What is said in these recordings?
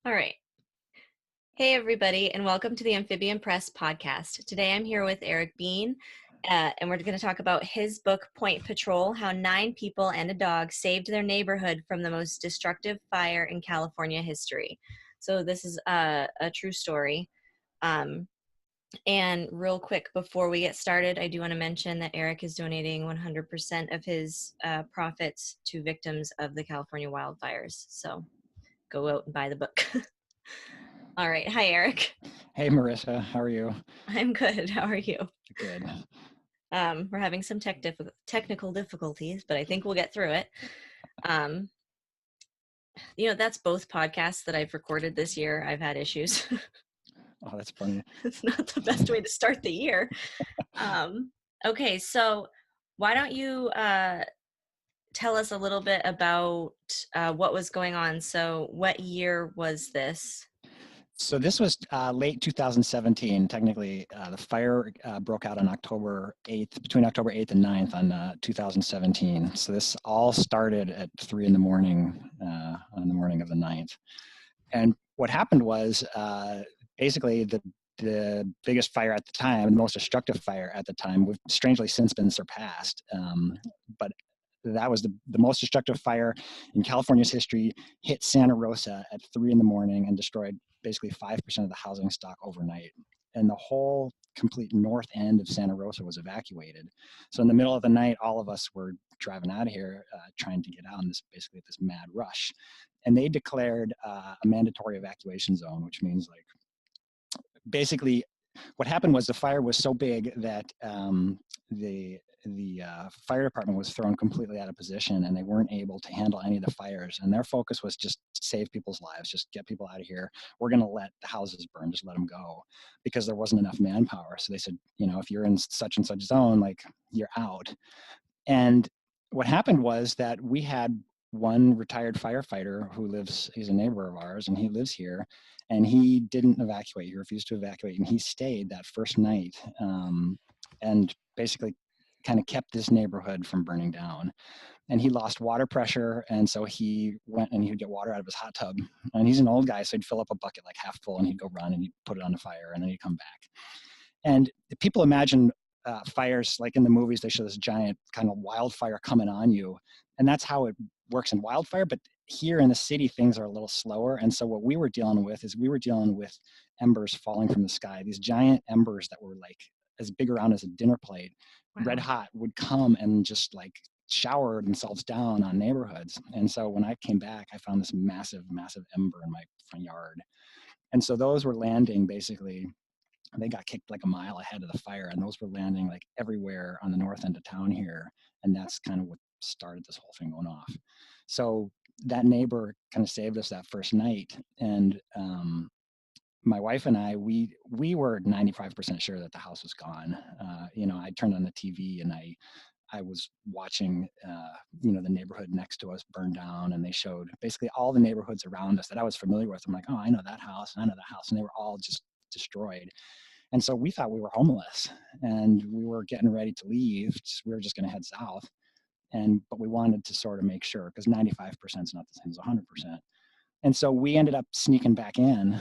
All right. Hey, everybody, and welcome to the Amphibian Press podcast. Today I'm here with Earik Beann, and we're going to talk about his book, Pointe Patrol, How 9 People and a Dog Saved Their Neighborhood from the Most Destructive Fire in California History. So this is a true story. Um, and real quick, before we get started, I do want to mention that Earik is donating 100% of his profits to victims of the California wildfires. So go out and buy the book. All right. Hi, Earik. Hey Marissa, how are you? I'm good. How are you? Good. We're having some technical difficulties, but I think we'll get through it. Um, that's both podcasts that I've recorded this year. I've had issues. Oh, that's funny. It's not the best way to start the year. Okay, so why don't you tell us a little bit about what was going on? So, what year was this? So this was late 2017. Technically, the fire broke out on October 8th, between October 8th and 9th on 2017. So this all started at 3 in the morning on the morning of the 9th. And what happened was basically the biggest fire at the time, the most destructive fire at the time, we've strangely since been surpassed. But that was the most destructive fire in California's history, hit Santa Rosa at 3 in the morning and destroyed basically 5% of the housing stock overnight. And the whole complete north end of Santa Rosa was evacuated. So in the middle of the night, all of us were driving out of here, trying to get out in this mad rush. And they declared a mandatory evacuation zone, which means like basically what happened was the fire was so big that the fire department was thrown completely out of position, and they weren't able to handle any of the fires. And their focus was just save people's lives, just get people out of here. We're going to let the houses burn, just let them go, because there wasn't enough manpower. So they said, if you're in such and such zone, like you're out. And what happened was that we had one retired firefighter he's a neighbor of ours, and he lives here, and he didn't evacuate. He refused to evacuate, and he stayed that first night, and basically kind of kept this neighborhood from burning down. And he lost water pressure, and so he went and he would get water out of his hot tub. And he's an old guy, so he'd fill up a bucket like half full, and he'd go run and he'd put it on the fire, and then he'd come back. And people imagine fires like in the movies, they show this giant kind of wildfire coming on you, and that's how it works in wildfire. But here in the city, things are a little slower. And so what we were dealing with embers falling from the sky, these giant embers that were like as big around as a dinner plate, red Wow. hot, would come and just like shower themselves down on neighborhoods. And so when I came back, I found this massive ember in my front yard. And so those were landing basically, they got kicked like a mile ahead of the fire, and those were landing like everywhere on the north end of town here. And that's kind of what started this whole thing going off. So that neighbor kind of saved us that first night. And my wife and I, we were 95% sure that the house was gone. I turned on the TV, and I was watching, the neighborhood next to us burn down, and they showed basically all the neighborhoods around us that I was familiar with. I'm like, oh, I know that house, and I know that house, and they were all just destroyed. And so we thought we were homeless, and we were getting ready to leave. We were just going to head south, but we wanted to sort of make sure, because 95% is not the same as 100%. And so we ended up sneaking back in.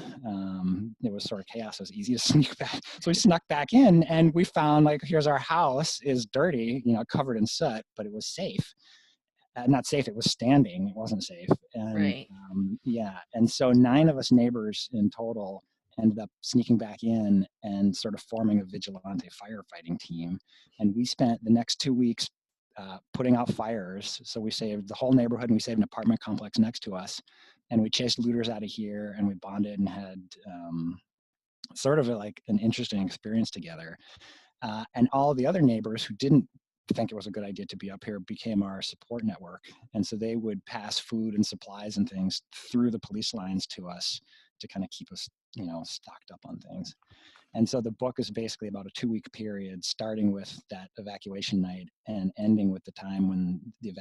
It was sort of chaos. It was easy to sneak back. So we snuck back in, and we found, like, here's our house is dirty, covered in soot, but it was safe. Not safe, it was standing. It wasn't safe. And Right. yeah. And so 9 of us neighbors in total ended up sneaking back in and sort of forming a vigilante firefighting team. And we spent the next 2 weeks putting out fires. So we saved the whole neighborhood, and we saved an apartment complex next to us. And we chased looters out of here, and we bonded and had sort of like an interesting experience together. And all the other neighbors who didn't think it was a good idea to be up here became our support network. And so they would pass food and supplies and things through the police lines to us to kind of keep us, stocked up on things. And so the book is basically about a 2-week period, starting with that evacuation night and ending with the time when the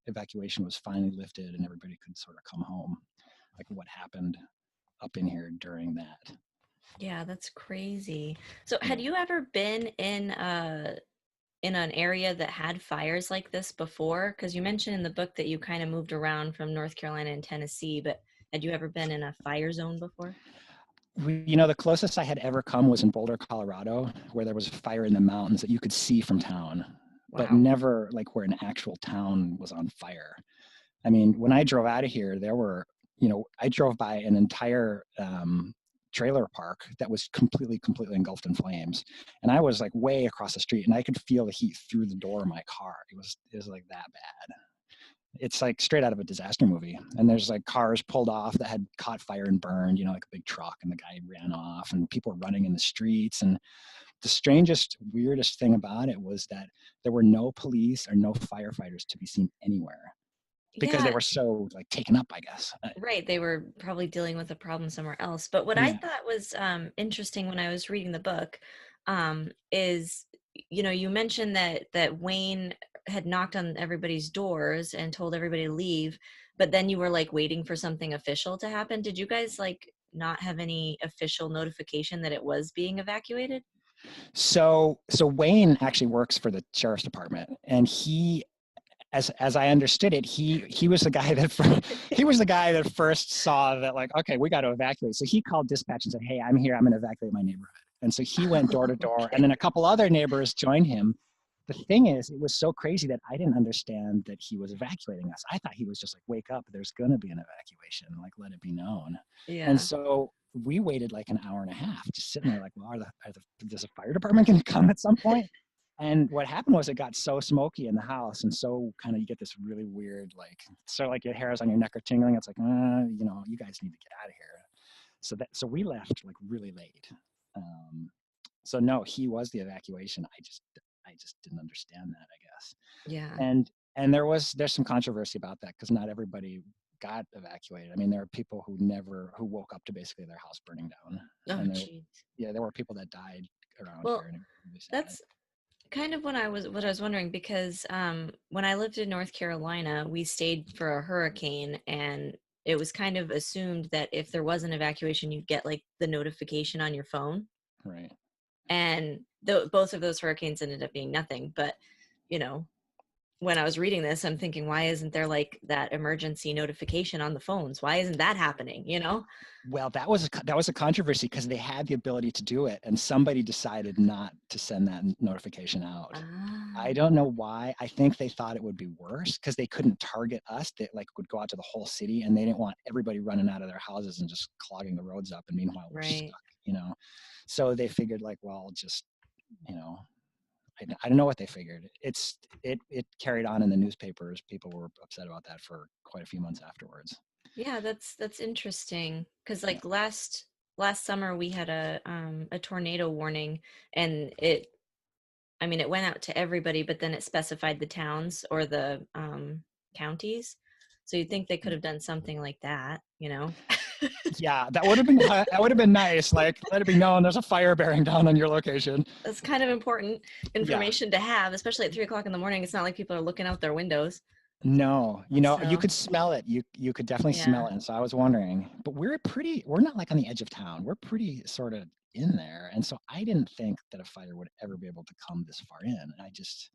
evacuation was finally lifted and everybody could sort of come home. Like what happened up in here during that. Yeah, that's crazy. So, Yeah. had you ever been in an area that had fires like this before? Because you mentioned in the book that you kind of moved around from North Carolina and Tennessee, but Had you ever been in a fire zone before? The closest I had ever come was in Boulder, Colorado, where there was a fire in the mountains that you could see from town, but Wow. never like where an actual town was on fire. I mean, when I drove out of here, I drove by an entire trailer park that was completely engulfed in flames, and I was like way across the street, and I could feel the heat through the door of my car. It was like that bad. It's like straight out of a disaster movie. And there's like cars pulled off that had caught fire and burned, like a big truck, and the guy ran off, and people were running in the streets. And the strangest, weirdest thing about it was that there were no police or no firefighters to be seen anywhere because they Yeah, were so like taken up, I guess. right. They were probably dealing with a problem somewhere else. But what I Yeah, thought was interesting when I was reading the book is, you mentioned that Wayne had knocked on everybody's doors and told everybody to leave, but then you were like waiting for something official to happen. Did you guys like not have any official notification that it was being evacuated? so Wayne actually works for the sheriff's department, and as I understood it, he was the guy he was the guy that first saw that, like, okay, we got to evacuate. So he called dispatch and said, "Hey, I'm here. I'm going to evacuate my neighborhood." And so he went door to door, and Okay. then a couple other neighbors joined him. The thing is, it was so crazy that I didn't understand that he was evacuating us. I thought he was just like, "Wake up! There's going to be an evacuation. Like, let it be known." And Yeah. so we waited like an hour and a half, just sitting there, like, "Well, is the fire department going to come at some point?" And what happened was it got so smoky in the house, and so kind of you get this really weird, like, sort of like your hairs on your neck are tingling. It's like, you guys need to get out of here. So we left like really late. Um, so no, he was the evacuation. I just didn't understand that, I guess. Yeah. And there's some controversy about that because not everybody got evacuated. I mean, there are people who woke up to basically their house burning down, Oh, and geez. there were people that died around here, Well, and it was really sad. that's kind of what I was wondering because when I lived in North Carolina, we stayed for a hurricane, and it was kind of assumed that if there was an evacuation, you'd get like the notification on your phone. Right. And both of those hurricanes ended up being nothing. But you know, when I was reading this, I'm thinking, why isn't there like that emergency notification on the phones? Why isn't that happening? Well, that was a controversy because they had the ability to do it, and somebody decided not to send that notification out. Ah, I don't know why. I think they thought it would be worse because they couldn't target us. They like would go out to the whole city, and they didn't want everybody running out of their houses and just clogging the roads up. And meanwhile, we're right. stuck. So they figured like, well, just you know, I don't know what they figured. It carried on in the newspapers. People were upset about that for quite a few months afterwards. Yeah, that's interesting. Because Yeah. like last summer we had a tornado warning, and it went out to everybody, but then it specified the towns or the counties. So you'd think they could have done something like that. Yeah, that would have been nice. Like, let it be known there's a fire bearing down on your location. That's kind of important Yeah. information to have, especially at 3 o'clock in the morning. It's not like people are looking out their windows. No, you So could smell it. You could definitely smell yeah, it. And so I was wondering, but we're not like on the edge of town. We're pretty sort of in there. And so I didn't think that a fire would ever be able to come this far in. And I just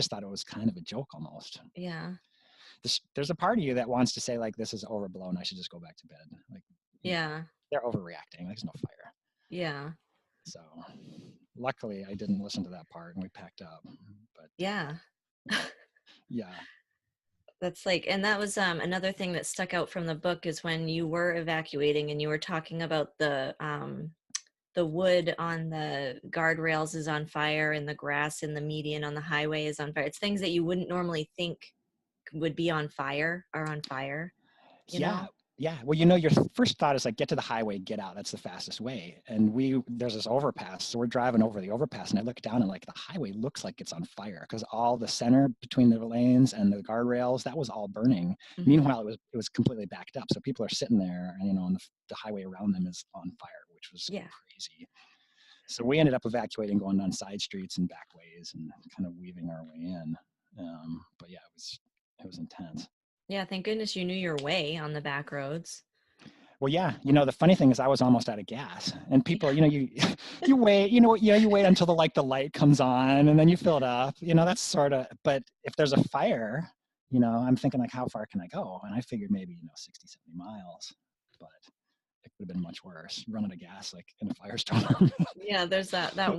thought it was kind of a joke almost. yeah, There's a part of you that wants to say like, this is overblown. I should just go back to bed. Like, yeah, they're overreacting. There's no fire. yeah, So luckily I didn't listen to that part and we packed up. But yeah. yeah. That's like, and that was another thing that stuck out from the book is when you were evacuating and you were talking about the wood on the guardrails is on fire and the grass in the median on the highway is on fire. It's things that you wouldn't normally think would be on fire are on fire, you Yeah. know? Yeah. Well, your first thought is like, get to the highway, get out. That's the fastest way. And there's this overpass. So we're driving over the overpass and I look down and like the highway looks like it's on fire because all the center between the lanes and the guardrails, that was all burning. Hmm. Meanwhile, it was completely backed up. So people are sitting there and the highway around them is on fire, which was Yeah. crazy. So we ended up evacuating, going down side streets and back ways and kind of weaving our way in. But yeah, it was intense. Yeah. Thank goodness you knew your way on the back roads. Well, yeah, the funny thing is I was almost out of gas and people, Yeah. you wait, you wait until the light comes on and then you fill it up, that's sort of, but if there's a fire, I'm thinking like, how far can I go? And I figured maybe, 60, 70 miles, but it could have been much worse, run out of gas like in a firestorm. Yeah, there's that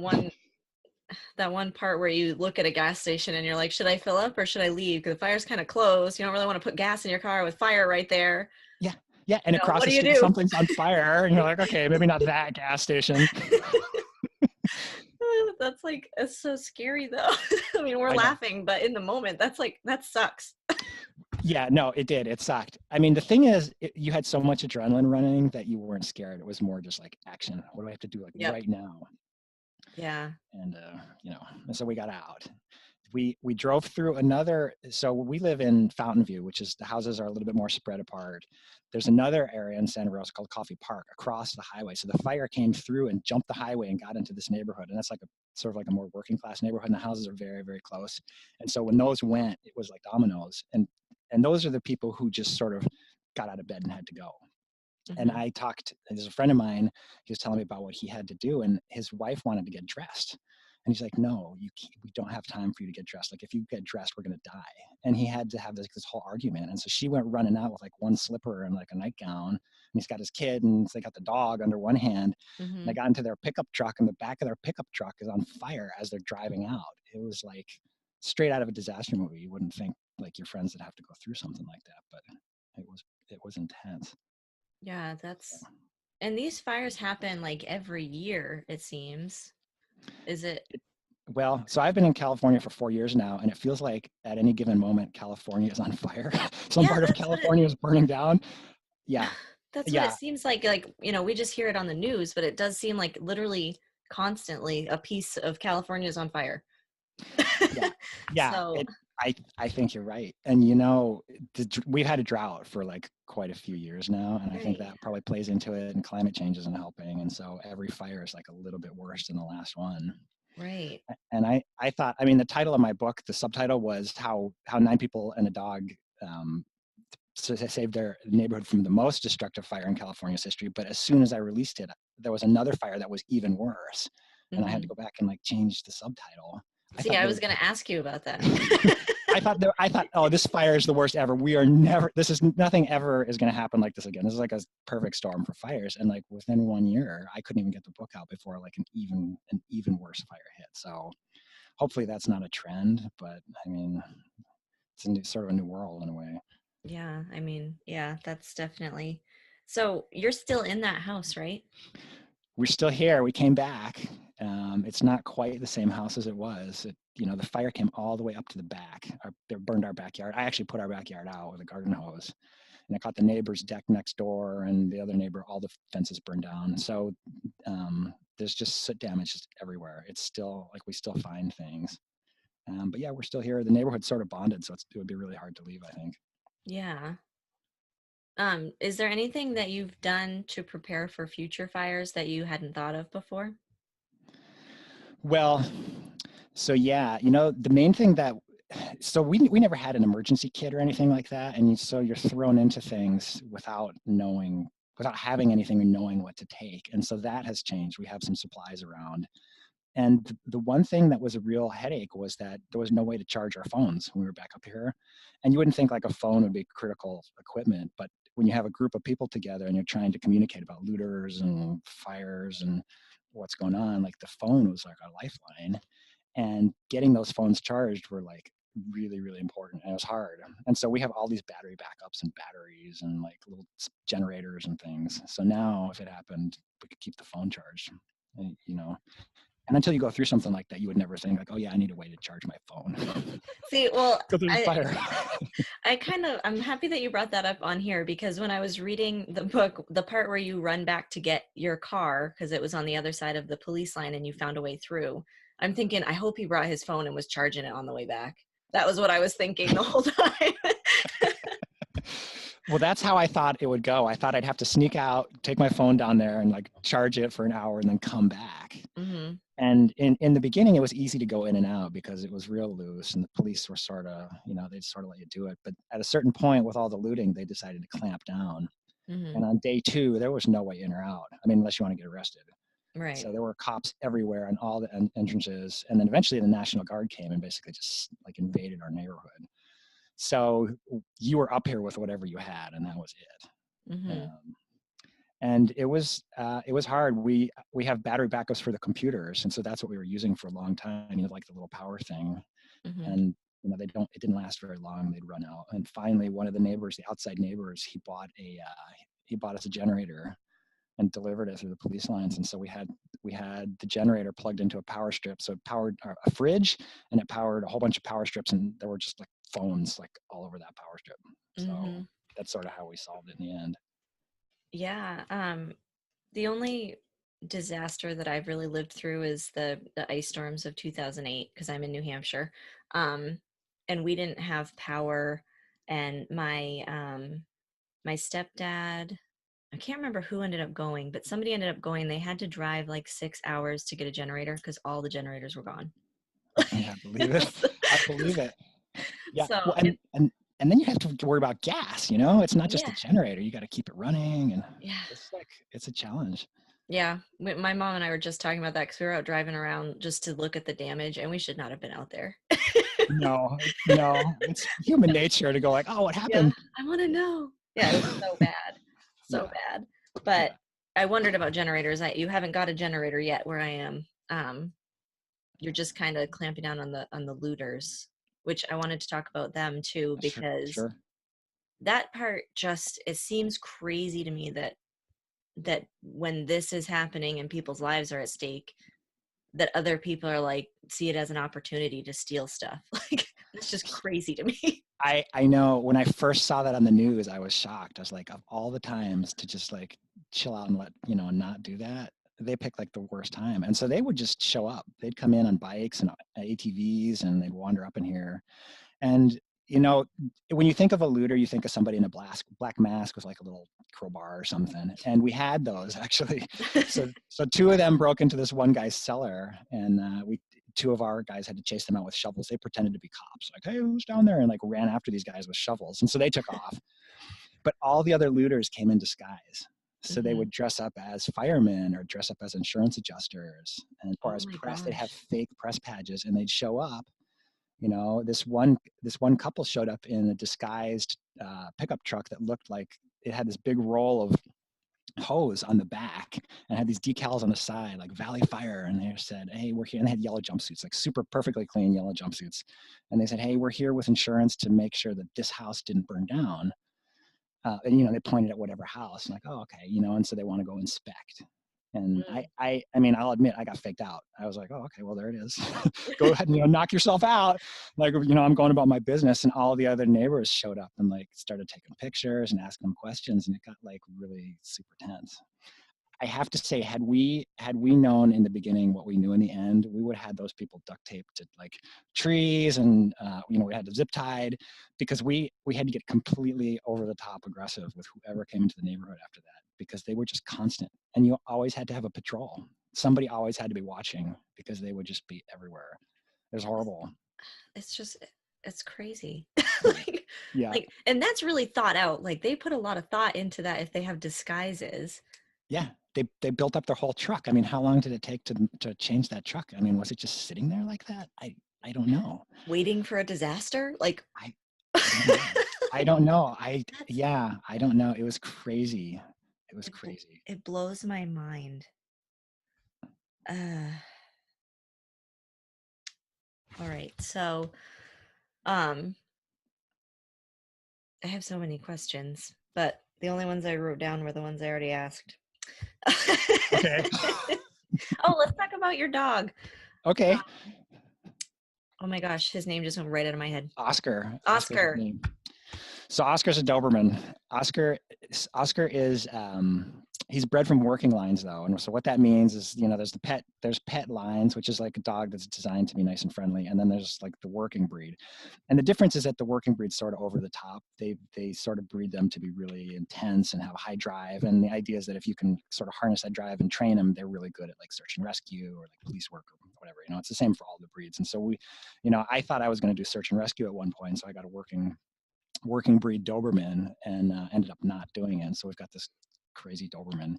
one part where you look at a gas station and you're like, should I fill up or should I leave? Because the fire's kind of close. You don't really want to put gas in your car with fire right there. Yeah. Yeah. And across What the do you street, do? something's on fire. And you're like, okay, maybe not that gas station. That's like, it's so scary though. I mean, we're I know. laughing, but in the moment, that sucks. Yeah, no, it did. It sucked. I mean, the thing is, you had so much adrenaline running that you weren't scared. It was more just like action. What do I have to do like Yep. right now? Yeah. And and so we got out. We drove through another. So we live in Fountain View, which is the houses are a little bit more spread apart. There's another area in Santa Rosa called Coffee Park across the highway. So the fire came through and jumped the highway and got into this neighborhood, and that's like a sort of like a more working class neighborhood. And the houses are very, very close. And so when those went, it was like dominoes. And those are the people who just sort of got out of bed and had to go. And Hmm. I talked, there's a friend of mine, he was telling me about what he had to do, and his wife wanted to get dressed. And he's like, no, we don't have time for you to get dressed. Like, if you get dressed, we're going to die. And he had to have this whole argument. And so she went running out with like one slipper and like a nightgown. And he's got his kid and they got the dog under one hand. And they Hmm. got into their pickup truck, and the back of their pickup truck is on fire as they're driving out. It was like straight out of a disaster movie. You wouldn't think like your friends would have to go through something like that, but it was intense. Yeah, and these fires happen like every year, it seems. Is it? Well, so I've been in California for 4 years now, and it feels like at any given moment, California is on fire. Some Yeah, part of California is burning down. Yeah, that's what it yeah, seems like. Like, we just hear it on the news, but it does seem like literally constantly a piece of California is on fire. yeah, yeah. So, I think you're right. And we've had a drought for like quite a few years now, and I think right, that probably plays into it. And climate change isn't helping, and so every fire is like a little bit worse than the last one. right. And I thought, I mean, the title of my book, the subtitle was how 9 people and a dog um, saved their neighborhood from the most destructive fire in California's history. But as soon as I released it, there was another fire that was even worse, and I had to Hmm. go back and like change the subtitle. I See, thought I they was would. going to ask you about that. I thought, oh, this fire is the worst ever. We are never. This is nothing ever is going to happen like this again. This is like a perfect storm for fires. And like within 1 year, I couldn't even get the book out before like an even worse fire hit. So hopefully that's not a trend, but I mean, it's sort of a new world in a way. Yeah, I mean, yeah, that's definitely. So, you're still in that house, right? We're still here. We came back. It's not quite the same house as it was. The fire came all the way up to the back. They burned our backyard. I actually put our backyard out with a garden hose, and it caught the neighbor's deck next door and the other neighbor. All the fences burned down. So there's just soot damage just everywhere. It's still like we still find things. But yeah, we're still here. The neighborhood's sort of bonded, so it would be really hard to leave, I think. Yeah. Is there anything that you've done to prepare for future fires that you hadn't thought of before? Well, so yeah, the main thing that so we never had an emergency kit or anything like that, and so you're thrown into things without having anything and knowing what to take, and so that has changed. We have some supplies around, and the one thing that was a real headache was that there was no way to charge our phones when we were back up here, and you wouldn't think like a phone would be critical equipment, but when you have a group of people together and you're trying to communicate about looters and fires and what's going on, like the phone was like our lifeline, and getting those phones charged were like really, really important, and it was hard. And so we have all these battery backups and batteries and like little generators and things, so now if it happened, we could keep the phone charged. And until you go through something like that, you would never think like, oh yeah, I need a way to charge my phone. See, well, Go through the I fire. I'm happy that you brought that up on here because when I was reading the book, the part where you run back to get your car because it was on the other side of the police line and you found a way through, I'm thinking, I hope he brought his phone and was charging it on the way back. That was what I was thinking the whole time. Well, that's how I thought it would go. I thought I'd have to sneak out, take my phone down there and like charge it for an hour and then come back. Hmm. And in the beginning, it was easy to go in and out because it was real loose, and the police were sort of, they'd sort of let you do it. But at a certain point, with all the looting, they decided to clamp down. Hmm. And on day 2, there was no way in or out. I mean, unless you want to get arrested. Right. So there were cops everywhere on all the entrances. And then eventually, the National Guard came and basically just like invaded our neighborhood. So you were up here with whatever you had, and that was it. Mm-hmm. And it was hard. We have battery backups for the computers, and so that's what we were using for a long time. Like the little power thing, Mm-hmm. and it didn't last very long. They'd run out, and finally, one of the neighbors, the outside neighbors, he bought us a generator and delivered it through the police lines. And so we had the generator plugged into a power strip, so it powered a fridge, and it powered a whole bunch of power strips, and there were just like phones like all over that power strip. So Mm-hmm. that's sort of how we solved it in the end. Yeah. The only disaster that I've really lived through is the ice storms of 2008 because I'm in New Hampshire. Um, and we didn't have power, and my stepdad, I can't remember who ended up going, but somebody ended up going. They had to drive like 6 hours to get a generator because all the generators were gone. Yeah, I believe it. I believe it. Yeah. So, Well, and then you have to worry about gas. It's not just the yeah, generator. You got to keep it running, and yeah. it's a challenge. Yeah, my mom and I were just talking about that because we were out driving around just to look at the damage, and we should not have been out there. No, no, it's human nature to go like, oh, what Yeah, happened? I want to know. Yeah, it was so bad, so Yeah, bad. But yeah, I wondered about generators. You haven't got a generator yet where I am. You're just kind of clamping down on the looters, which I wanted to talk about them too sure, because sure. that part just it seems crazy to me that when this is happening and people's lives are at stake, that other people are like see it as an opportunity to steal stuff. Like it's just crazy to me. I know when I first saw that on the news, I was shocked. I was like, of all the times to just like chill out and not do that, they picked like the worst time. And so they would just show up. They'd come in on bikes and ATVs, and they'd wander up in here. And when you think of a looter, you think of somebody in a black mask with like a little crowbar or something. And we had those actually. So two of them broke into this one guy's cellar, and two of our guys had to chase them out with shovels. They pretended to be cops, like, "Hey, who's down there?" And like ran after these guys with shovels. And so they took off. But all the other looters came in disguise. So they Hmm. would dress up as firemen or dress up as insurance adjusters, or Oh as my press. They'd have gosh. fake press badges, and they'd show up. This one couple showed up in a disguised pickup truck that looked like it had this big roll of hose on the back and had these decals on the side like Valley Fire, and they said, "Hey, we're here." And they had yellow jumpsuits, like super perfectly clean yellow jumpsuits, and they said, "Hey, we're here with insurance to make sure that this house didn't burn down." And they pointed at whatever house, and like, "Oh, okay," and so they want to go inspect. And Mm. I mean, I'll admit, I got faked out. I was like, "Oh, okay, well, there it is. Go ahead and knock yourself out." Like, I'm going about my business, and all the other neighbors showed up and like started taking pictures and asking them questions, and it got like really super tense. I have to say, had we known in the beginning what we knew in the end, we would have had those people duct taped to like trees, and we had to zip tied, because we had to get completely over the top aggressive with whoever came into the neighborhood after that, because they were just constant, and you always had to have a patrol. Somebody always had to be watching because they would just be everywhere. It was horrible. It's just it's crazy. Yeah, like yeah, and that's really thought out. Like they put a lot of thought into that if they have disguises. yeah. They built up their whole truck. I mean, how long did it take to change that truck? I mean, was it just sitting there like that? I don't know. Waiting for a disaster? Like I I don't know. I don't know. that's Yeah, I don't know. It was crazy. It was crazy. it blows my mind. Uh all right. So um I have so many questions, but the only ones I wrote down were the ones I already asked. Okay. Oh, let's talk about your dog. Okay. Oh my gosh, his name just went right out of my head. Oscar. Oscar's his Oscar. name. So Oscar's a Doberman. Oscar Oscar is he's bred from working lines though, and so what that means is there's pet lines, which is like a dog that's designed to be nice and friendly, and then there's like the working breed, and the difference is that the working breed's sort of over the top. They sort of breed them to be really intense and have a high drive, and the idea is that if you can sort of harness that drive and train them, they're really good at like search and rescue or like police work or whatever. It's the same for all the breeds, and so I thought I was going to do search and rescue at one point, so I got a working breed Doberman, and ended up not doing it. So we've got this crazy Doberman,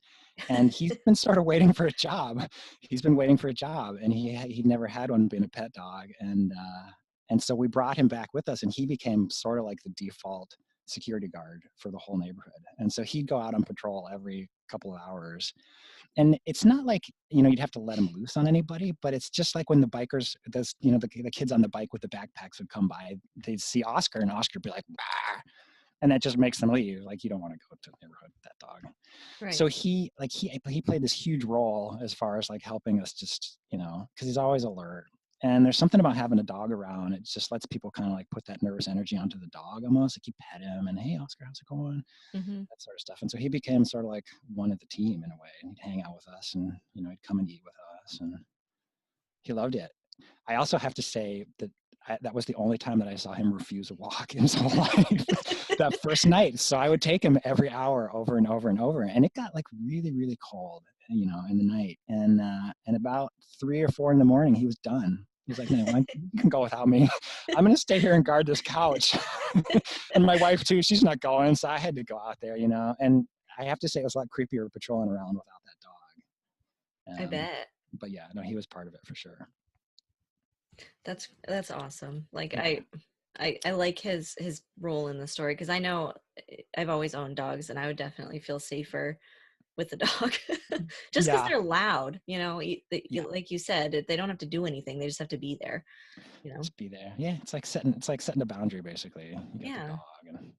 and he's been sort of waiting for a job. He's been waiting for a job, and he never had one being a pet dog, And so we brought him back with us, and he became sort of like the default security guard for the whole neighborhood. And so he'd go out on patrol every couple of hours. And it's not like, you'd have to let him loose on anybody, but it's just like when the bikers, the kids on the bike with the backpacks would come by, they'd see Oscar, and Oscar would be like, bah! And that just makes them leave. Like, you don't want to go to the neighborhood with that dog. Right. So he played this huge role as far as like helping us, just, because he's always alert. And there's something about having a dog around. It just lets people kind of like put that nervous energy onto the dog almost. Like, you pet him and, hey, Oscar, how's it going? Mm-hmm. That sort of stuff. And so he became sort of like one of the team in a way. And he'd hang out with us, and, he'd come and eat with us, and he loved it. I also have to say that that was the only time that I saw him refuse a walk in his whole life. That first night. So I would take him every hour over and over and over. And it got like really, really cold, in the night. And about 3 or 4 in the morning, he was done. He was like, no, you can go without me. I'm going to stay here and guard this couch. And my wife too, she's not going. So I had to go out there, and I have to say it was a lot creepier patrolling around without that dog. I bet. But yeah, no, he was part of it for sure. That's awesome. Like, Yeah. I like his role in the story, because I know I've always owned dogs, and I would definitely feel safer with the dog. Just because they're loud, like you said, they don't have to do anything, they just have to be there. Just be there. Yeah, it's like setting a boundary, basically. You got Yeah. the dog, and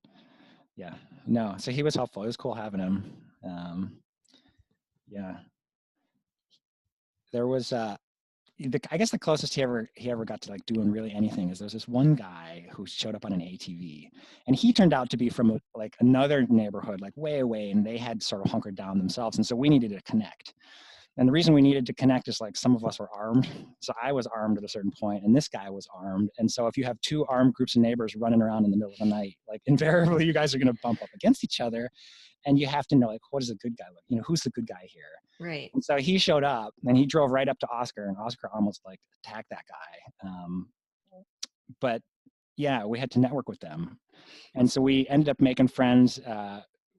yeah, no. So he was helpful. It was cool having him. Yeah, there was I guess the closest he ever got to like doing really anything is there's this one guy who showed up on an ATV, and he turned out to be from like another neighborhood, like way away, and they had sort of hunkered down themselves, and so we needed to connect. And the reason we needed to connect is like some of us were armed. So I was armed at a certain point, and this guy was armed. And so if you have 2 armed groups of neighbors running around in the middle of the night, like invariably you guys are going to bump up against each other, and you have to know, like, what is a good guy look? Who's the good guy here? Right. And so he showed up, and he drove right up to Oscar, and Oscar almost like attacked that guy. But yeah, we had to network with them. And so we ended up making friends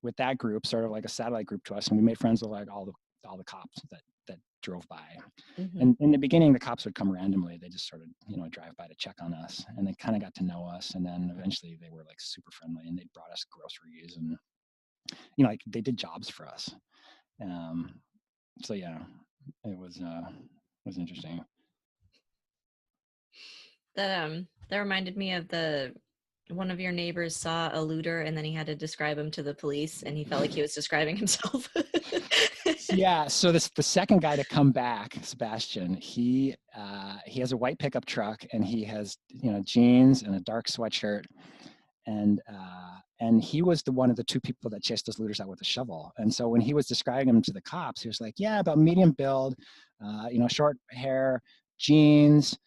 with that group, sort of like a satellite group to us. And we made friends with like all the cops that drove by. Mm-hmm. And in the beginning, the cops would come randomly. They just sort of, drive by to check on us, and they kind of got to know us. And then eventually they were like super friendly, and they brought us groceries, and, like they did jobs for us. So yeah, it was interesting. That reminded me of one of your neighbors saw a looter, and then he had to describe him to the police, and he felt like he was describing himself. Yeah. So the second guy to come back, Sebastian, he has a white pickup truck, and he has, jeans and a dark sweatshirt. And he was one of the 2 people that chased those looters out with a shovel. And so when he was describing him to the cops, he was like, yeah, about medium build, short hair, jeans.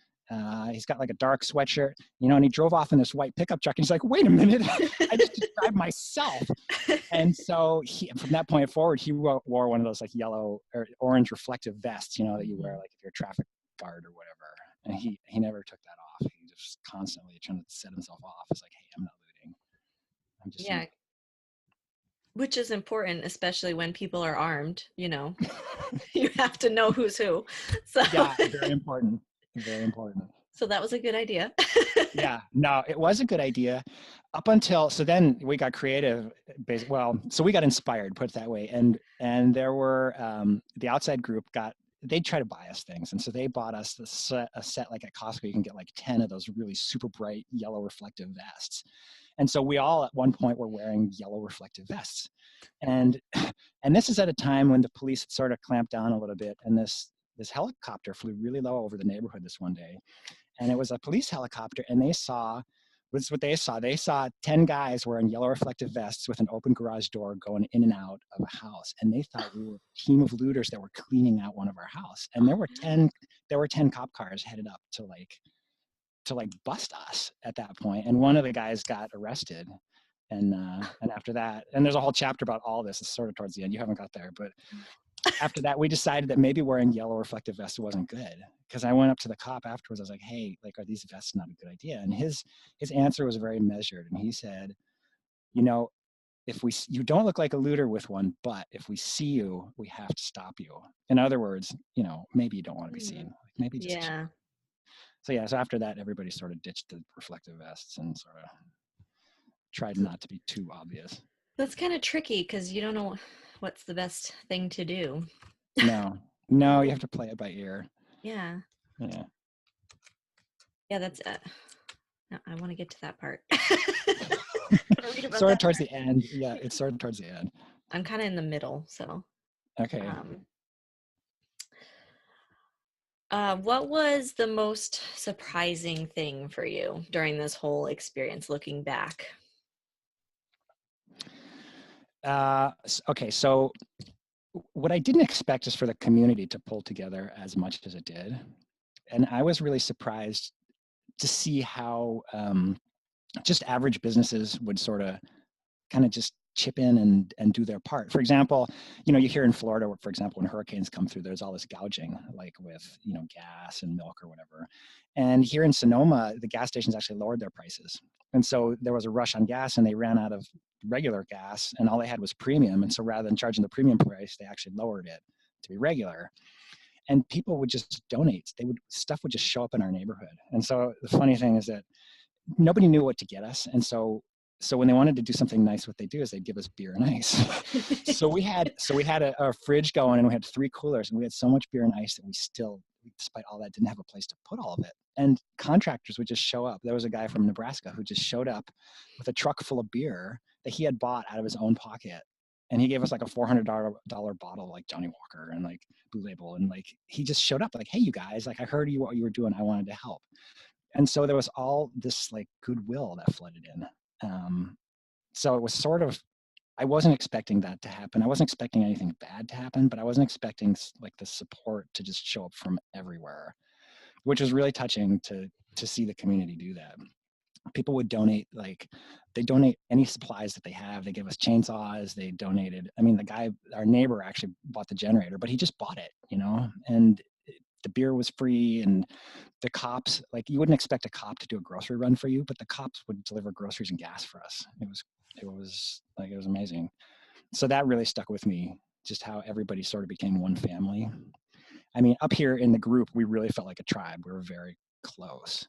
He's got like a dark sweatshirt, and he drove off in this white pickup truck. And he's like, wait a minute, I just described myself. And so from that point forward, he wore one of those like yellow or orange reflective vests, that you wear like if you're a traffic guard or whatever. And he never took that off. He just constantly trying to set himself off. It's like, hey, I'm not looting. I'm just Which is important, especially when people are armed. You have to know who's who. So yeah, very important. Very important. So that was a good idea. Yeah, no, it was a good idea up until, so then we got creative. So we got inspired, put it that way. And there were, the outside group they'd try to buy us things. And so they bought us a set like at Costco, you can get like 10 of those really super bright yellow reflective vests. And so we all at one point were wearing yellow reflective vests. And this is at a time when the police had sort of clamped down a little bit. And this helicopter flew really low over the neighborhood this one day. And it was a police helicopter, and this is what they saw. They saw 10 guys wearing yellow reflective vests with an open garage door going in and out of a house. And they thought we were a team of looters that were cleaning out one of our house. And there were 10 cop cars headed up to bust us at that point. And one of the guys got arrested. And after that, and there's a whole chapter about all this. It's sort of towards the end. You haven't got there, but after that, we decided that maybe wearing yellow reflective vests wasn't good. Because I went up to the cop afterwards. I was like, "Hey, like, are these vests not a good idea?" And his answer was very measured. And he said, you don't look like a looter with one, but if we see you, we have to stop you. In other words, maybe you don't want to be seen. Maybe just yeah. So yeah, so after that, everybody sort of ditched the reflective vests and sort of tried not to be too obvious. That's kind of tricky because you don't know what's the best thing to do. No, no, you have to play it by ear. Yeah. Yeah. Yeah, that's no, I want to get to that part. Read about Sort of that towards part. the end. Yeah, it's sort of towards the end. I'm kind of in the middle, so Okay. um what was the most surprising thing for you during this whole experience looking back? Okay, so what I didn't expect is for the community to pull together as much as it did. And I was really surprised to see how just average businesses would sort of kind of just chip in and do their part. For example, you hear in Florida, for example, when hurricanes come through, there's all this gouging, like with gas and milk or whatever. And here in Sonoma, the gas stations actually lowered their prices, and so there was a rush on gas, and they ran out of regular gas, and all they had was premium. And so rather than charging the premium price, they actually lowered it to be regular. And people would just donate. Stuff would just show up in our neighborhood. And so the funny thing is that nobody knew what to get us, and so when they wanted to do something nice, what they do is they'd give us beer and ice. so we had a fridge going, and we had 3 coolers, and we had so much beer and ice that we still, despite all that, didn't have a place to put all of it. And contractors would just show up. There was a guy from Nebraska who just showed up with a truck full of beer that he had bought out of his own pocket, and he gave us like a $400 bottle, like Johnny Walker and like Blue Label, and like he just showed up like, hey, you guys, like I heard what you were doing, I wanted to help. And so there was all this like goodwill that flooded in. So it was sort of, I wasn't expecting that to happen. I wasn't expecting anything bad to happen, but I wasn't expecting like the support to just show up from everywhere, which was really touching to see the community do that. People would donate, like they donate any supplies that they have. They give us chainsaws. They donated. I mean, the guy, our neighbor, actually bought the generator, but he just bought it, and the beer was free. And the cops, like you wouldn't expect a cop to do a grocery run for you, but the cops would deliver groceries and gas for us. It was amazing. So that really stuck with me, just how everybody sort of became one family. I mean, up here in the group, we really felt like a tribe. We were very close.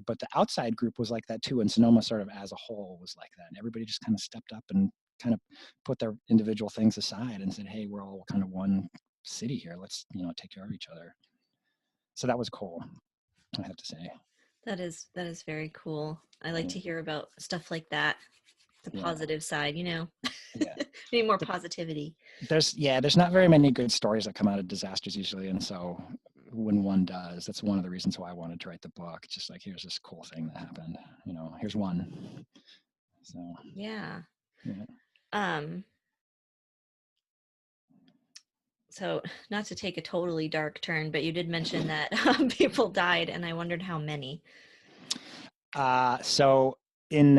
But the outside group was like that too. And Sonoma sort of as a whole was like that. And everybody just kind of stepped up and kind of put their individual things aside and said, hey, we're all kind of one city here. Let's, take care of each other. So that was cool, I have to say. That is very cool. I like Yeah. to hear about stuff like that. The Yeah. positive side, Yeah. need more The, positivity. there's not very many good stories that come out of disasters usually. And so when one does, that's one of the reasons why I wanted to write the book. Just like, here's this cool thing that happened, here's one. So, Yeah. yeah. Um, so not to take a totally dark turn, but you did mention that people died, and I wondered how many. So in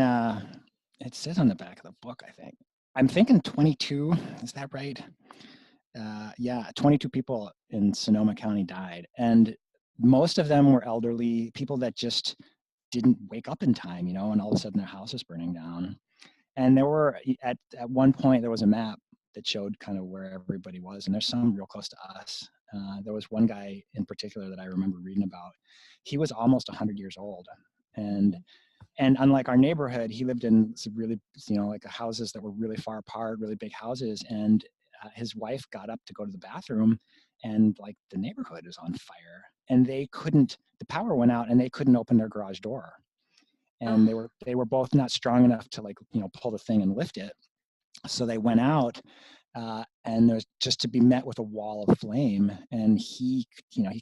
it says on the back of the book, I think I'm thinking 22. Is that right? Yeah, 22 people in Sonoma County died, and most of them were elderly people that just didn't wake up in time, and all of a sudden their house is burning down. And there were at one point there was a map that showed kind of where everybody was, and there's some real close to us. There was one guy in particular that I remember reading about. He was almost 100 years old, and and unlike our neighborhood, he lived in some really, like houses that were really far apart, really big houses. And his wife got up to go to the bathroom, and like the neighborhood is on fire, and the power went out, and they couldn't open their garage door. And Oh, they were both not strong enough to like, pull the thing and lift it. So they went out, and there's just to be met with a wall of flame, and he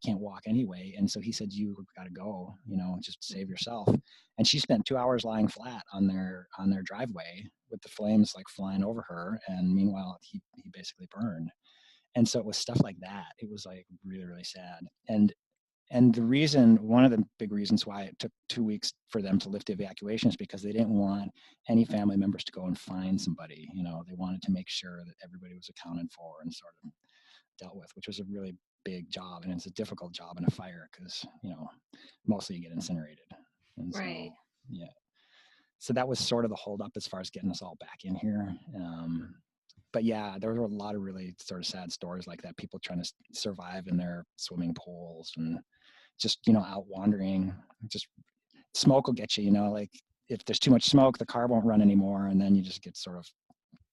can't walk anyway, and so he said, you got to go, just save yourself. And she spent 2 hours lying flat on their driveway with the flames like flying over her, and meanwhile he basically burned. And so it was stuff like that. It was like really, really sad. And one of the big reasons why it took 2 weeks for them to lift the evacuation is because they didn't want any family members to go and find somebody. They wanted to make sure that everybody was accounted for and sort of dealt with, which was a really big job. And it's a difficult job in a fire because, mostly you get incinerated. And right. so, yeah. So that was sort of the holdup as far as getting us all back in here. But yeah, there were a lot of really sort of sad stories like that. People trying to survive in their swimming pools and just, out wandering. Just smoke will get you, like if there's too much smoke, the car won't run anymore. And then you just get sort of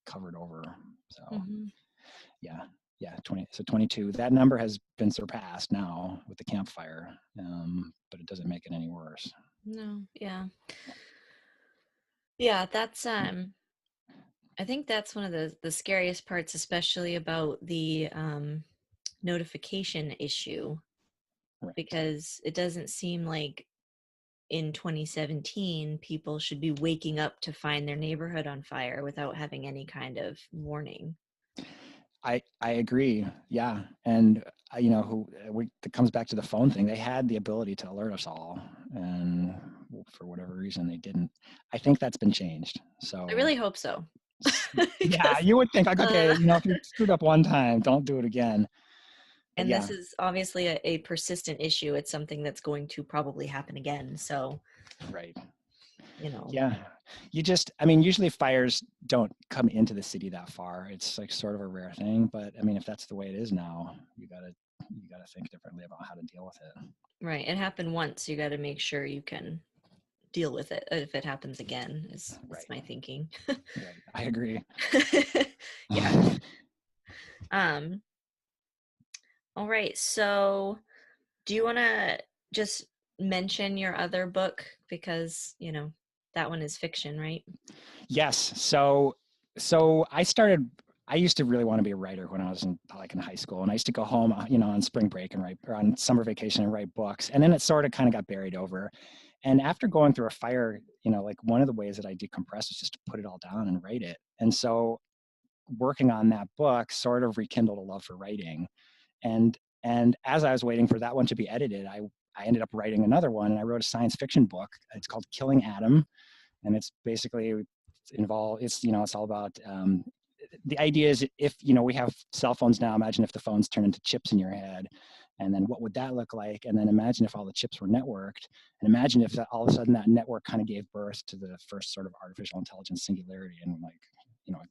covered over. So yeah. 22. That number has been surpassed now with the campfire, but it doesn't make it any worse. No, yeah. Yeah, that's I think that's one of the scariest parts, especially about the notification issue, Right. because it doesn't seem like in 2017 people should be waking up to find their neighborhood on fire without having any kind of warning. I agree. Yeah, and it comes back to the phone thing. They had the ability to alert us all, and for whatever reason, they didn't. I think that's been changed. So I really hope so. yeah, Because, you would think like, okay, if you screwed up one time, don't do it again. But and yeah, this is obviously a persistent issue. It's something that's going to probably happen again. So, right. you know. Yeah, I mean, usually fires don't come into the city that far. It's like sort of a rare thing, but I mean, if that's the way it is now, you gotta think differently about how to deal with it. Right. It happened once. You got to make sure you can deal with it if it happens again, is Right. my thinking. Right. I agree. Yeah. Um, all right. So do you want to just mention your other book? Because, that one is fiction, right? Yes. I used to really want to be a writer when I was in high school, and I used to go home, on spring break and write, or on summer vacation and write books. And then it sort of kind of got buried over. And after going through a fire, like one of the ways that I decompress is just to put it all down and write it. And so working on that book sort of rekindled a love for writing. And as I was waiting for that one to be edited, I ended up writing another one, and I wrote a science fiction book. It's called Killing Adam, and it's basically it's all about the idea is, if we have cell phones now, imagine if the phones turn into chips in your head, and then what would that look like? And then imagine if all the chips were networked, and imagine if all of a sudden that network kind of gave birth to the first sort of artificial intelligence singularity. And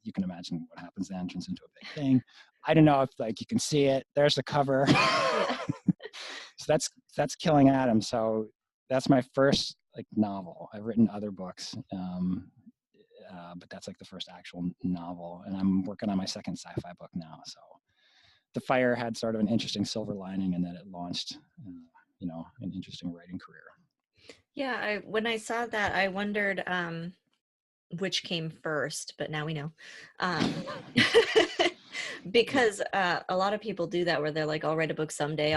you can imagine what happens then, turns into a big thing. I don't know if you can see it. There's the cover. Yeah. So that's Killing Adam. So that's my first novel. I've written other books, but that's the first actual novel, and I'm working on my second sci-fi book now. So the fire had sort of an interesting silver lining in that it launched, an interesting writing career. Yeah. When I saw that, I wondered which came first, but now we know. Because a lot of people do that, where they're like, I'll write a book someday,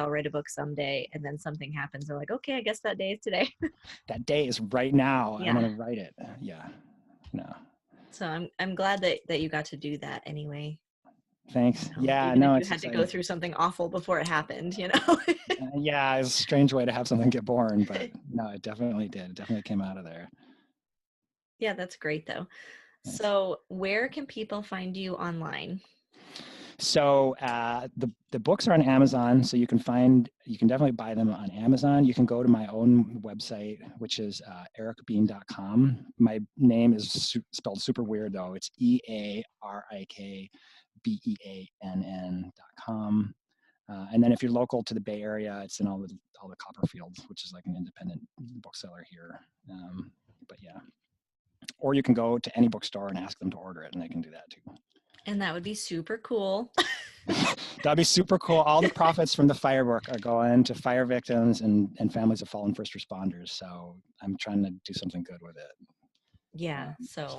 and then something happens. They're like, okay, I guess that day is today. That day is right now. Yeah. I'm going to write it. Yeah. No. So I'm glad that you got to do that anyway. Thanks. Yeah, Even if no, you it's had to exciting. go through something awful before it happened. Yeah, it's a strange way to have something get born, but no, it definitely did. It definitely came out of there. Yeah, that's great though. Thanks. So where can people find you online? So the books are on Amazon, so you can definitely buy them on Amazon. You can go to my own website, which is erikbeann.com. My name is spelled super weird though. It's EARIKBEANN.com. And then if you're local to the Bay Area, it's in all the Copperfields, which is an independent bookseller here. But yeah, or you can go to any bookstore and ask them to order it, and they can do that too. And that would be super cool. That'd be super cool. All the profits from the firework are going to fire victims and families of fallen first responders. So I'm trying to do something good with it. Yeah. So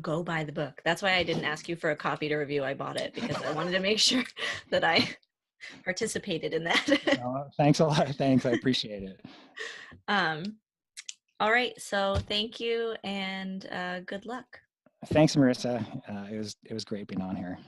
go buy the book. That's why I didn't ask you for a copy to review. I bought it because I wanted to make sure that I participated in that. Thanks a lot. Thanks. I appreciate it. All right. So thank you and good luck. Thanks, Marissa. It was great being on here.